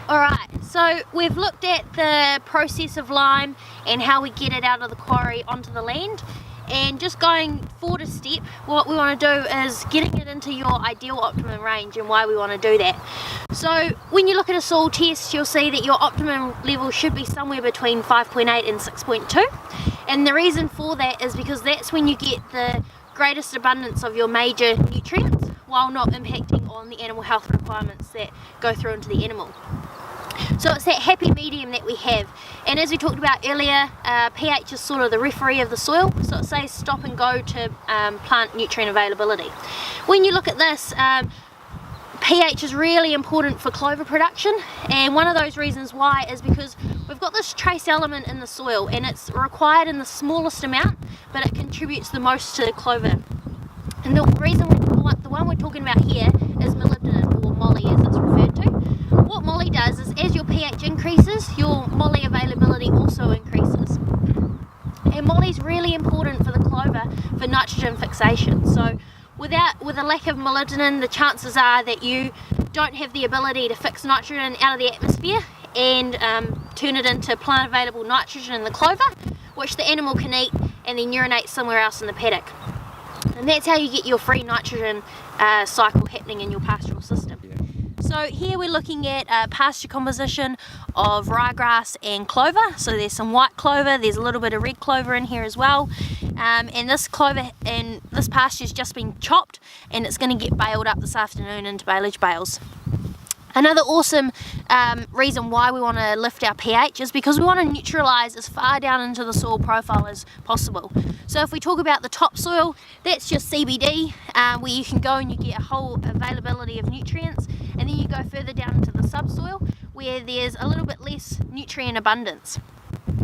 Alright, so we've looked at the process of lime and how we get it out of the quarry onto the land, and just going forward a step, what we want to do is getting it into your ideal optimum range and why we want to do that. So when you look at a soil test, you'll see that your optimum level should be somewhere between 5.8 and 6.2, and the reason for that is because that's when you get the greatest abundance of your major nutrients while not impacting on the animal health requirements that go through into the animal. So it's that happy medium that we have, and as we talked about earlier, pH is sort of the referee of the soil, so it says stop and go to plant nutrient availability. When you look at this, pH is really important for clover production, and one of those reasons why is because we've got this trace element in the soil and it's required in the smallest amount, but it contributes the most to clover. And the reason, the one we're talking about here is molybdenum, or moly as it's referred to. What moly does is as your pH increases, your moly availability also increases. And moly is really important for the clover for nitrogen fixation. So with a lack of molybdenum, the chances are that you don't have the ability to fix nitrogen out of the atmosphere and turn it into plant available nitrogen in the clover, which the animal can eat and then urinate somewhere else in the paddock. And that's how you get your free nitrogen cycle happening in your pastoral system. So here we're looking at pasture composition of ryegrass and clover. So there's some white clover, there's a little bit of red clover in here as well. And this clover and this pasture's just been chopped, and it's going to get baled up this afternoon into baleage bales. Another awesome reason why we want to lift our pH is because we want to neutralise as far down into the soil profile as possible. So if we talk about the topsoil, that's just CBD, where you can go and you get a whole availability of nutrients, and then you go further down into the subsoil where there's a little bit less nutrient abundance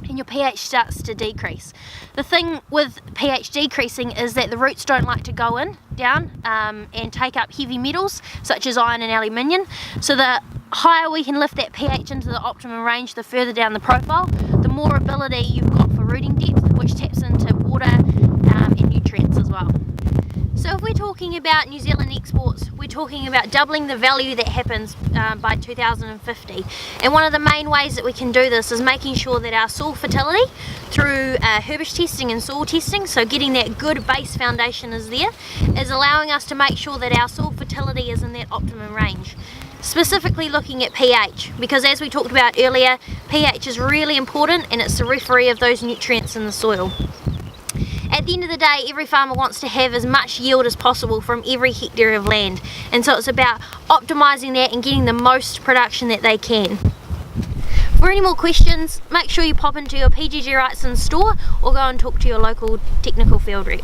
and your pH starts to decrease. The thing with pH decreasing is that the roots don't like to go down and take up heavy metals such as iron and aluminium. So the higher we can lift that pH into the optimum range, the further down the profile, the more ability you've got for rooting depth, which taps into water and nutrients as well. So if we're talking about New Zealand exports, we're talking about doubling the value that happens by 2050. And one of the main ways that we can do this is making sure that our soil fertility through herbage testing and soil testing, so getting that good base foundation is there, is allowing us to make sure that our soil fertility is in that optimum range. Specifically looking at pH, because as we talked about earlier, pH is really important and it's the referee of those nutrients in the soil. At the end of the day, every farmer wants to have as much yield as possible from every hectare of land, and so it's about optimising that and getting the most production that they can. For any more questions, make sure you pop into your PGG Wrightson store or go and talk to your local technical field rep.